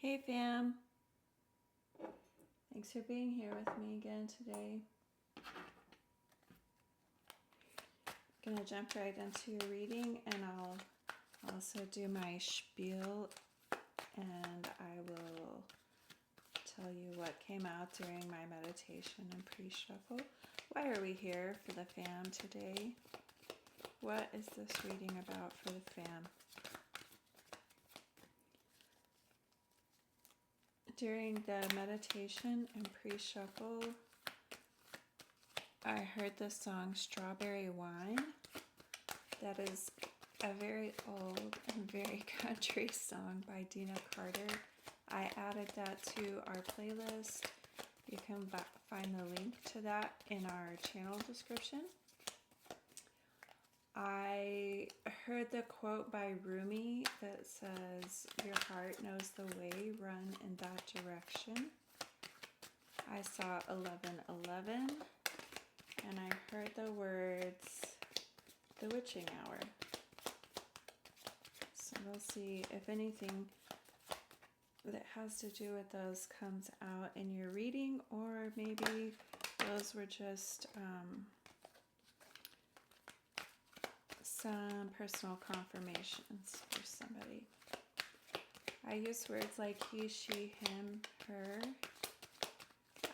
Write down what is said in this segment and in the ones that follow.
Hey fam, thanks for being here with me again today. I'm gonna jump right into your reading, and I'll also do my spiel, and I will tell you what came out during my meditation and pre-shuffle. Why are we here for the fam today? What is this reading about for the fam? During the meditation and pre-shuffle, I heard the song Strawberry Wine. That is a very old and very country song by Dina Carter. I added that to our playlist. You can find the link to that in our channel description. I heard the quote by Rumi that says, "Your heart knows the way, run in that direction." I saw 11:11, and I heard the words, "The witching hour." So we'll see if anything that has to do with those comes out in your reading, or maybe those were just some personal confirmations for somebody. I use words like he, she, him, her.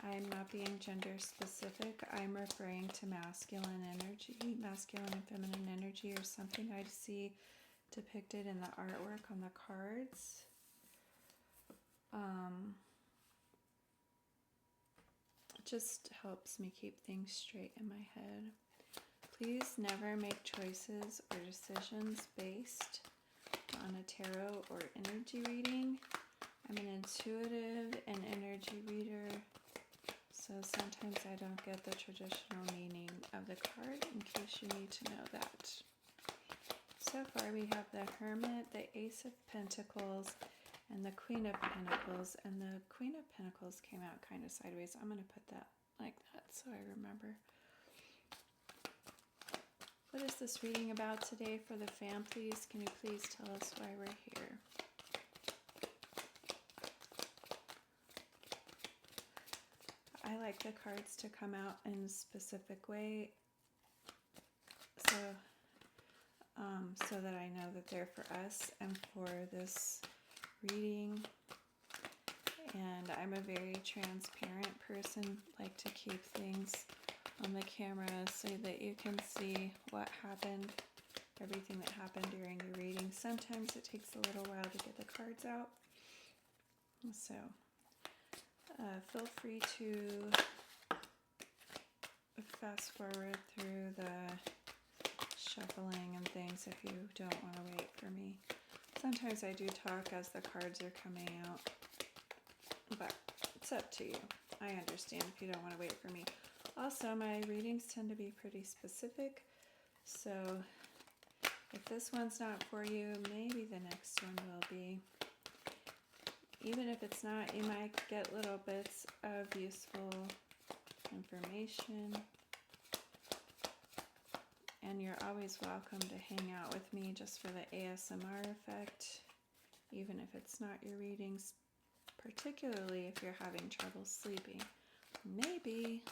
I'm not being gender specific. I'm referring to masculine energy, masculine and feminine energy, or something I see depicted in the artwork on the cards. It just helps me keep things straight in my head. Please never make choices or decisions based on a tarot or energy reading. I'm an intuitive and energy reader, so sometimes I don't get the traditional meaning of the card, in case you need to know that. So far we have the Hermit, the Ace of Pentacles, and the Queen of Pentacles. And the Queen of Pentacles came out kind of sideways. I'm going to put that like that so I remember. What is this reading about today for the fam, please? Can you please tell us why we're here? I like the cards to come out in a specific way, so that I know that they're for us and for this reading. And I'm a very transparent person, like to keep things on the camera so that you can see what happened, everything that happened during your reading. Sometimes it takes a little while to get the cards out, so feel free to fast forward through the shuffling and things if you don't want to wait for me. Sometimes I do talk as the cards are coming out, but it's up to you. I understand if you don't want to wait for me. Also, my readings tend to be pretty specific, so if this one's not for you, maybe the next one will be. Even if it's not, you might get little bits of useful information, and you're always welcome to hang out with me just for the ASMR effect, even if it's not your readings, particularly if you're having trouble sleeping. Maybe,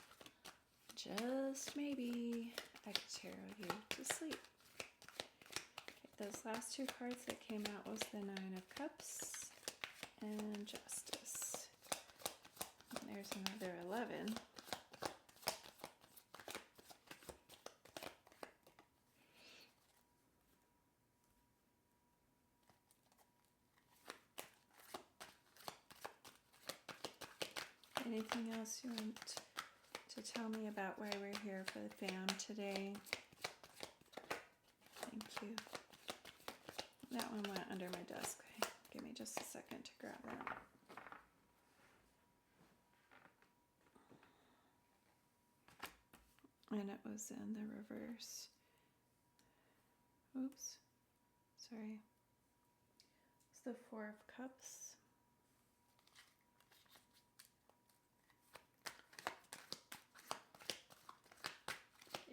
just maybe, I could tarot you to sleep. Okay, those last two cards that came out was the Nine of Cups and Justice. And there's another 11. Anything else you want to tell me about why we're here for the fam today? Thank you. That one went under my desk. Give me just a second to grab that. And it was in the reverse. Oops. Sorry. It's the Four of Cups.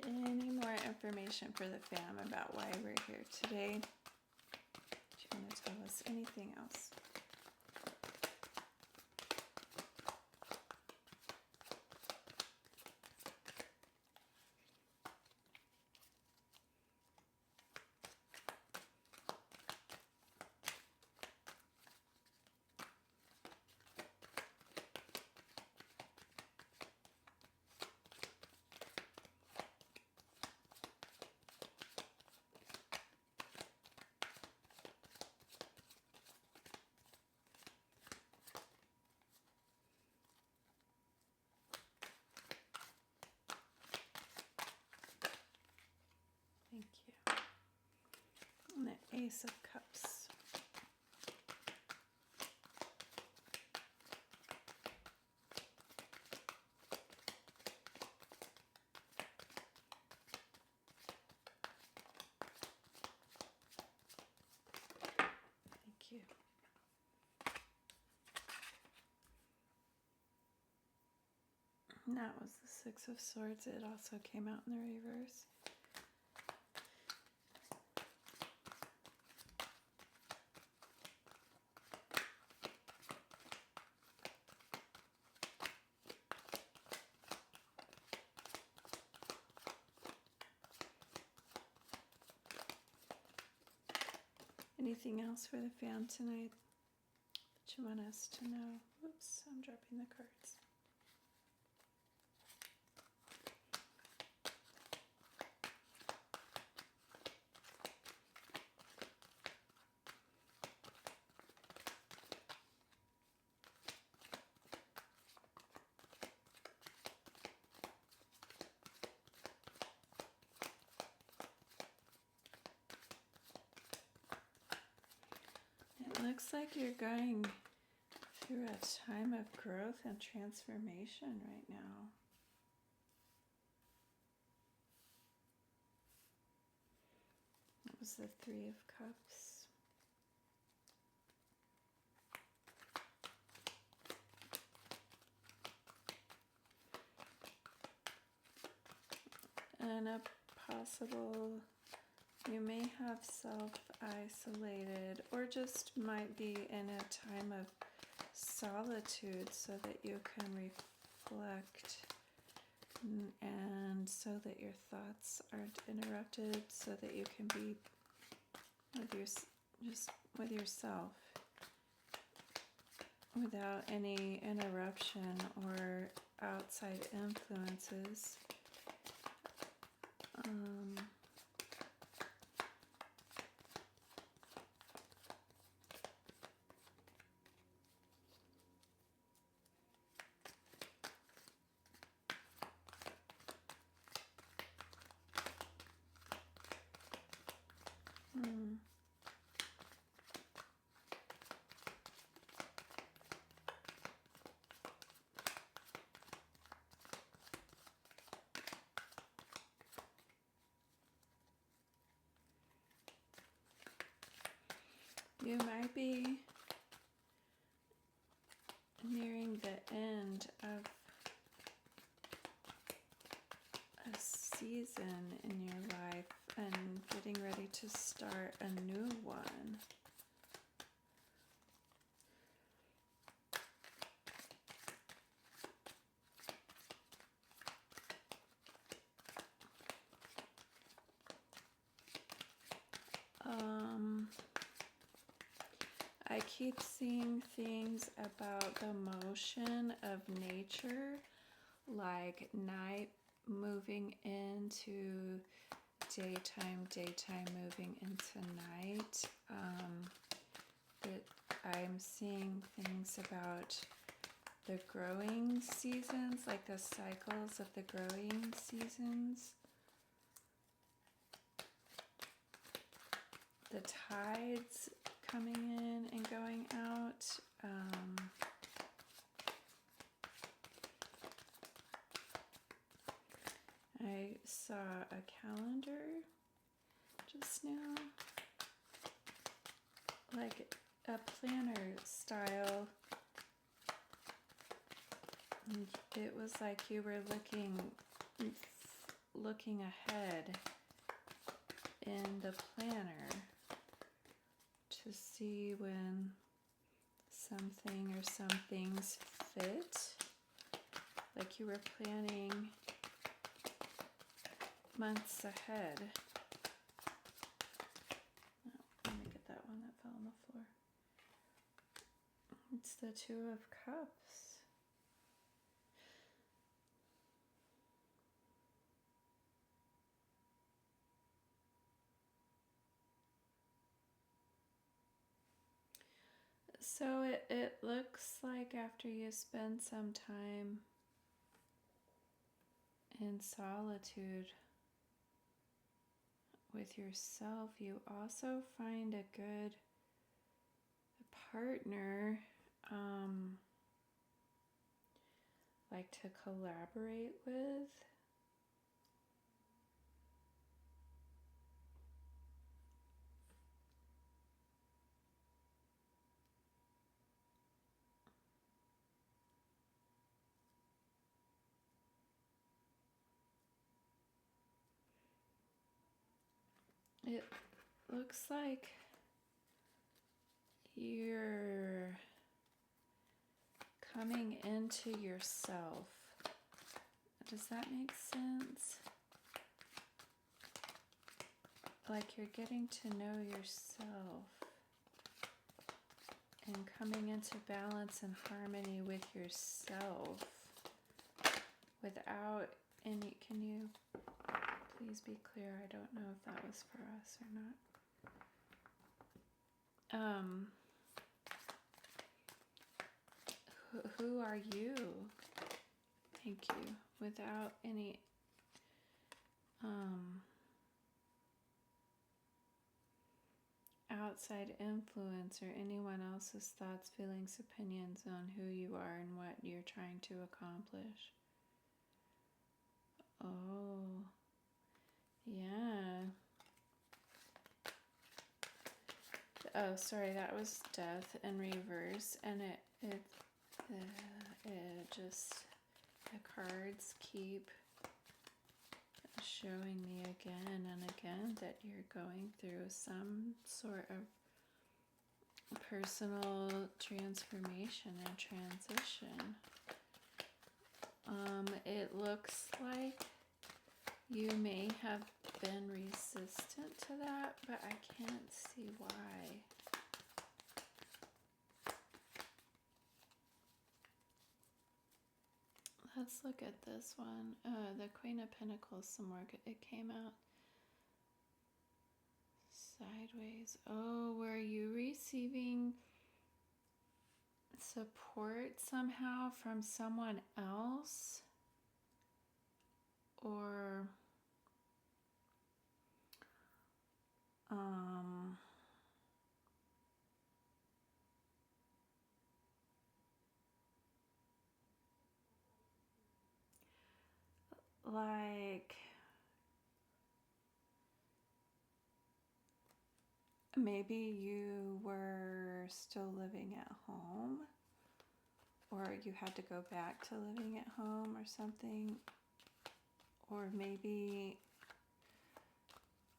Any more information for the fam about why we're here today? Do you want to tell us anything else? Ace of Cups. Thank you. And that was the Six of Swords. It also came out in the reverse. Anything else for the fan tonight that you want us to know? Oops, I'm dropping the cards. It looks like you're going through a time of growth and transformation right now. That was the Three of Cups. And a possible, you may have self-isolated or just might be in a time of solitude so that you can reflect and so that your thoughts aren't interrupted, so that you can be just with yourself without any interruption or outside influences. You might be nearing the end of a season in your life and getting ready to start a new one. I keep seeing things about the motion of nature, like night moving into daytime, daytime moving into night. I'm seeing things about the growing seasons, like the cycles of the growing seasons. The tides coming in and going out. I saw a calendar just now, like a planner style. And it was like you were looking ahead in the planner to see when something or some things fit, like you were planning months ahead. Oh, let me get that one that fell on the floor. It's the Two of Cups. So it looks like after you spend some time in solitude with yourself. You also find a good partner, like to collaborate with. It looks like you're coming into yourself. Does that make sense? Like you're getting to know yourself and coming into balance and harmony with yourself without any, can you please be clear? I don't know if that was for us or not. Who are you? Thank you. Without any outside influence or anyone else's thoughts, feelings, opinions on who you are and what you're trying to accomplish. Oh, yeah. Oh, sorry, that was death in reverse, and it just, the cards keep showing me again and again that you're going through some sort of personal transformation and transition. It looks like you may have been resistant to that, but I can't see why. Let's look at this one. The Queen of Pentacles some more. It came out sideways. Oh, were you receiving support somehow from someone else? Or like maybe you were still living at home, or you had to go back to living at home or something, or maybe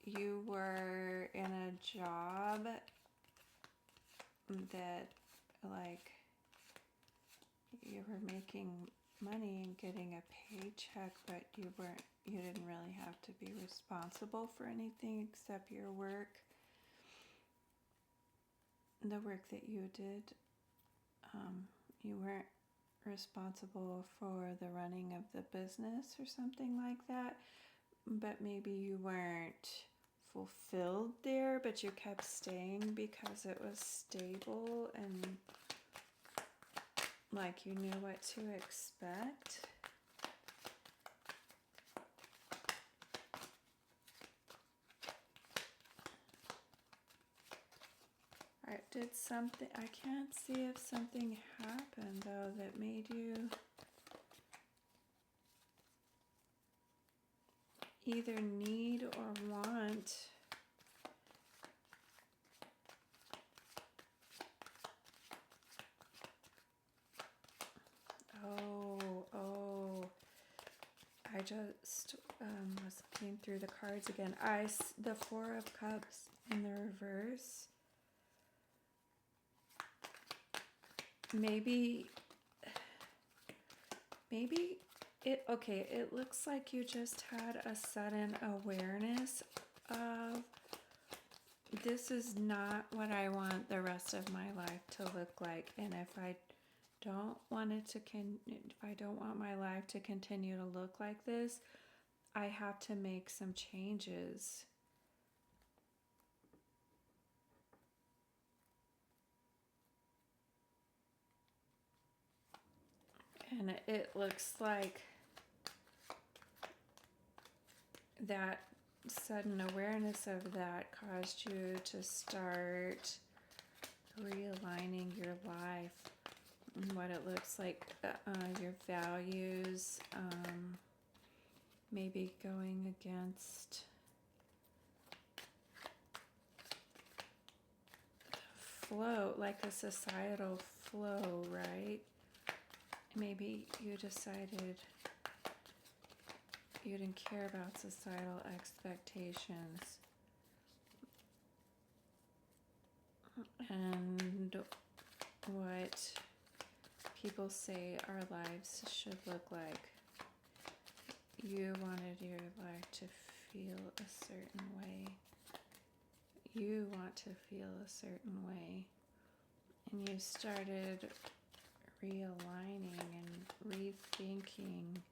you were in a job that like you were making money and getting a paycheck, but you didn't really have to be responsible for anything except your work, the work that you did. You weren't responsible for the running of the business or something like that, but maybe you weren't fulfilled there, but you kept staying because it was stable and like you knew what to expect. Alright, did something, I can't see if something happened though that made you either need or want I just was looking through the cards again. The Four of Cups in the reverse. Maybe it looks like you just had a sudden awareness of, this is not what I want the rest of my life to look like, and if I don't want my life to continue to look like this, I have to make some changes. And it looks like that sudden awareness of that caused you to start realigning your life and what it looks like, your values, maybe going against the flow, like a societal flow, right? Maybe you decided you didn't care about societal expectations and what people say our lives should look like. You wanted your life to feel a certain way. You want to feel a certain way. And you started realigning and rethinking.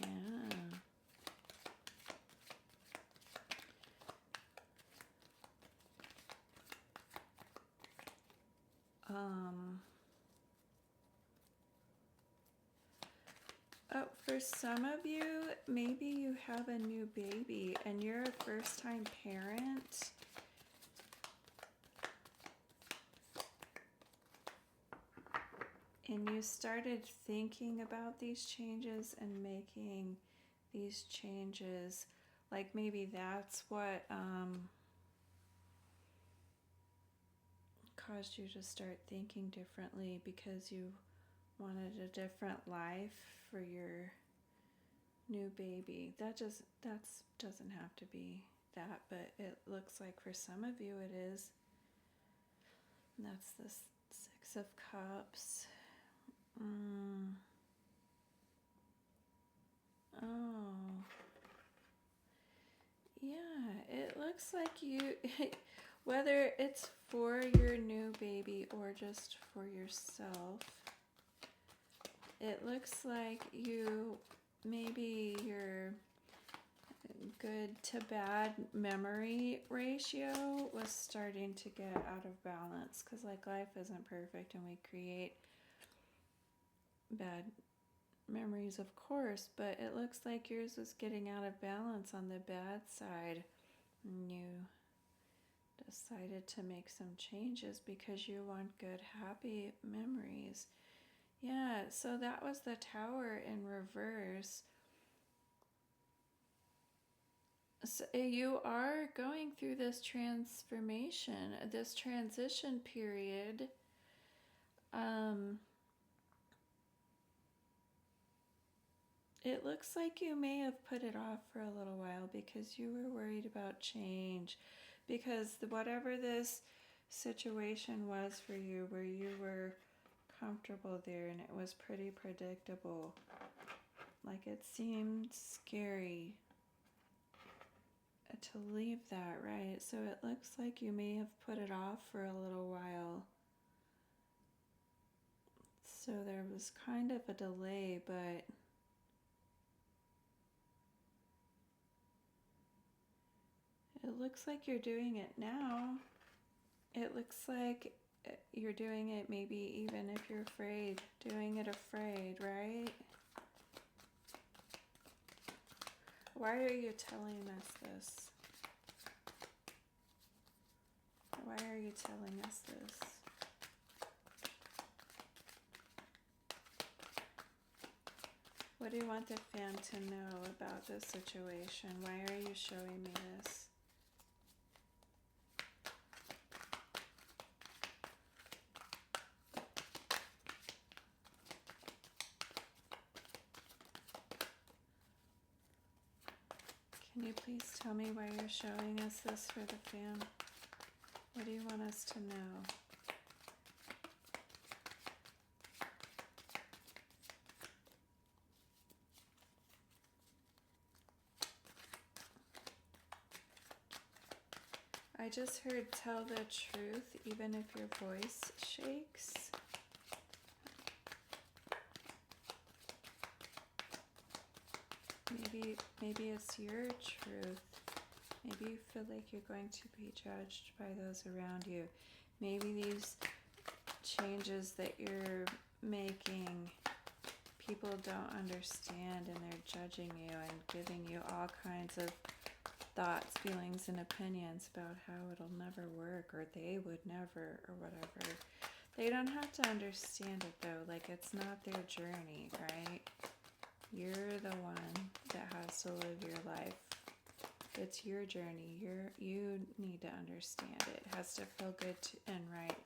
Yeah. Oh, for some of you, maybe you have a new baby and you're a first-time parent. And you started thinking about these changes and making these changes. Like maybe that's what caused you to start thinking differently, because you wanted a different life for your new baby. That doesn't have to be that, but it looks like for some of you it is. And that's the Six of Cups. Oh, yeah, it looks like you, whether it's for your new baby or just for yourself, it looks like maybe your good to bad memory ratio was starting to get out of balance, because like life isn't perfect and we create bad memories, of course, but it looks like yours was getting out of balance on the bad side, and you decided to make some changes because you want good, happy memories. Yeah, so that was the Tower in reverse. So you are going through this transformation, this transition period. It looks like you may have put it off for a little while because you were worried about change. Because whatever this situation was for you, where you were comfortable there and it was pretty predictable, like it seemed scary to leave that, right? So it looks like you may have put it off for a little while. So there was kind of a delay, but it looks like you're doing it now. It looks like you're doing it maybe even if you're afraid, doing it afraid, right? Why are you telling us this? Why are you telling us this? What do you want the fan to know about this situation? Why are you showing me this? Can you please tell me why you're showing us this for the fan? What do you want us to know? I just heard tell the truth even if your voice shakes. Maybe it's your truth. Maybe you feel like you're going to be judged by those around you. Maybe these changes that you're making, people don't understand and they're judging you and giving you all kinds of thoughts, feelings, and opinions about how it'll never work or they would never or whatever. They don't have to understand it though. Like, it's not their journey, right? You're the one that has to live your life. It's your journey. You need to understand it. It has to feel good and right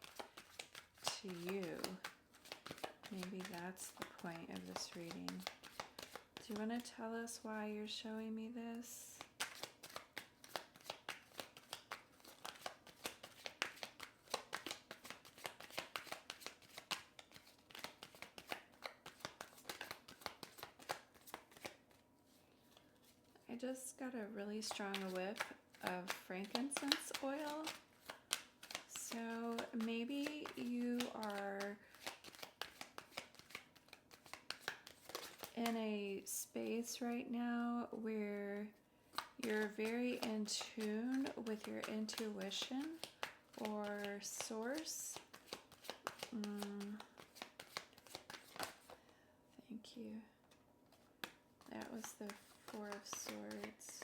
to you. Maybe that's the point of this reading. Do you want to tell us why you're showing me this? I just got a really strong whiff of frankincense oil. So maybe you are in a space right now where you're very in tune with your intuition or source. Thank you. That was the Four of Swords.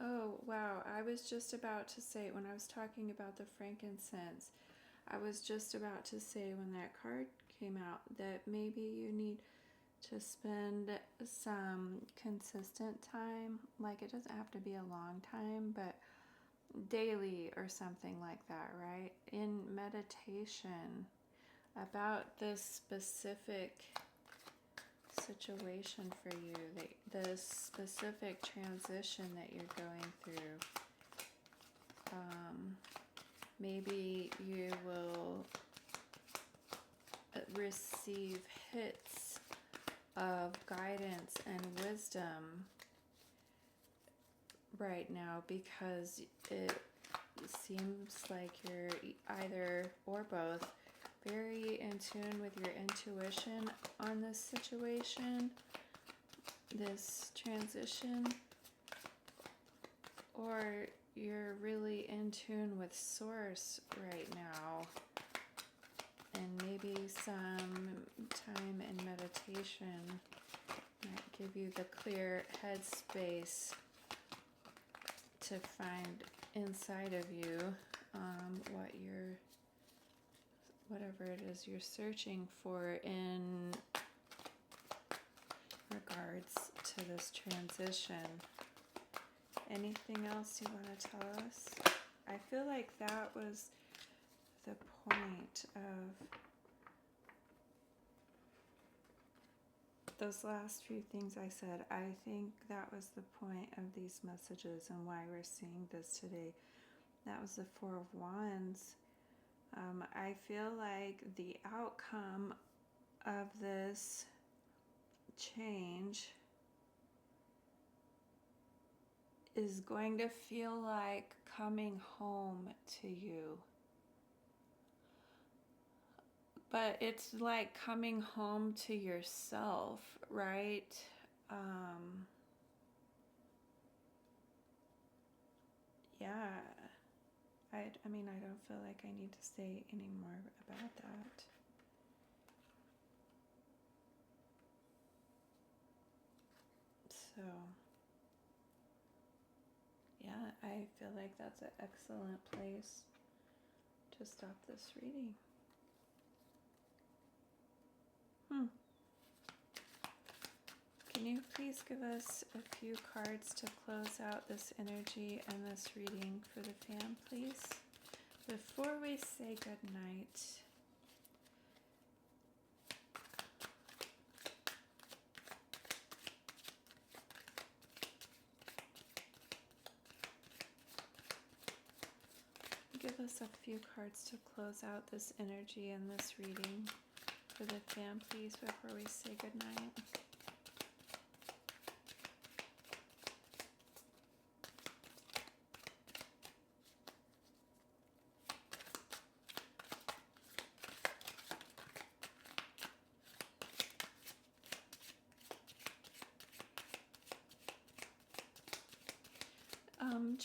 Oh, wow. I was just about to say, when I was talking about the frankincense, I was just about to say when that card came out that maybe you need to spend some consistent time. Like, it doesn't have to be a long time, but daily or something like that, right? In meditation about this specific situation for you, the specific transition that you're going through. Maybe you will receive hits of guidance and wisdom right now because it seems like you're either or both very in tune with your intuition on this situation, this transition, or you're really in tune with source right now, and maybe some time in meditation might give you the clear headspace to find inside of you whatever it is you're searching for in regards to this transition. Anything else you want to tell us? I feel like that was the point of those last few things I said. I think that was the point of these messages and why we're seeing this today. That was the Four of Wands. I feel like the outcome of this change is going to feel like coming home to you. But it's like coming home to yourself, right? Yeah. I mean, I don't feel like I need to say any more about that. So, yeah, I feel like that's an excellent place to stop this reading. Can you please give us a few cards to close out this energy and this reading for the fam, please? Before we say good night. Give us a few cards to close out this energy and this reading for the fam, please, before we say good night.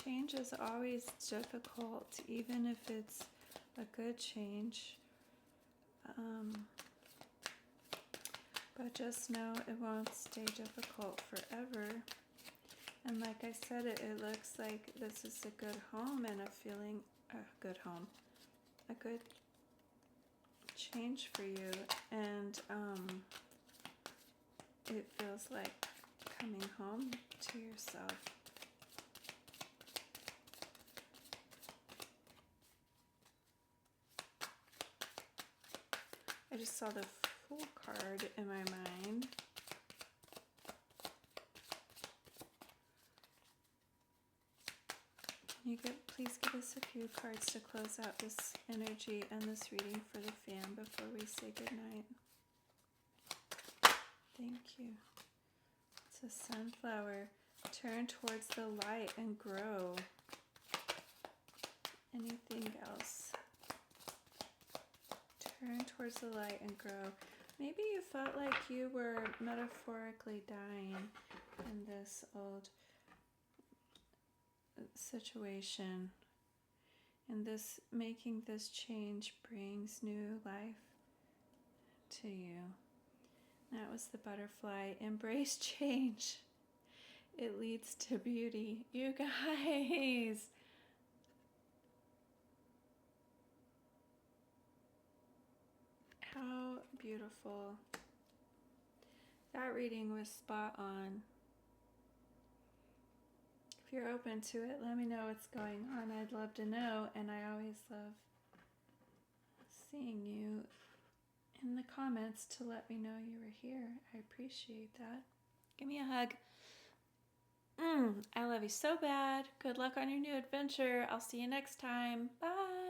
Change is always difficult, even if it's a good change. But just know it won't stay difficult forever. And like I said, it looks like this is a good home and a feeling, a good home, a good change for you. And it feels like coming home to yourself. I just saw the Fool card in my mind. Please give us a few cards to close out this energy and this reading for the fan before we say goodnight. Thank you. It's a sunflower. Turn towards the light and grow. Anything else? Turn towards the light and grow. Maybe you felt like you were metaphorically dying in this old situation, and this making this change brings new life to you. That was the butterfly. Embrace change. It leads to beauty. You guys. How beautiful. That reading was spot on. If you're open to it, let me know what's going on. I'd love to know, and I always love seeing you in the comments to let me know you were here. I appreciate that. Give me a hug. I love you so bad. Good luck on your new adventure. I'll see you next time. Bye.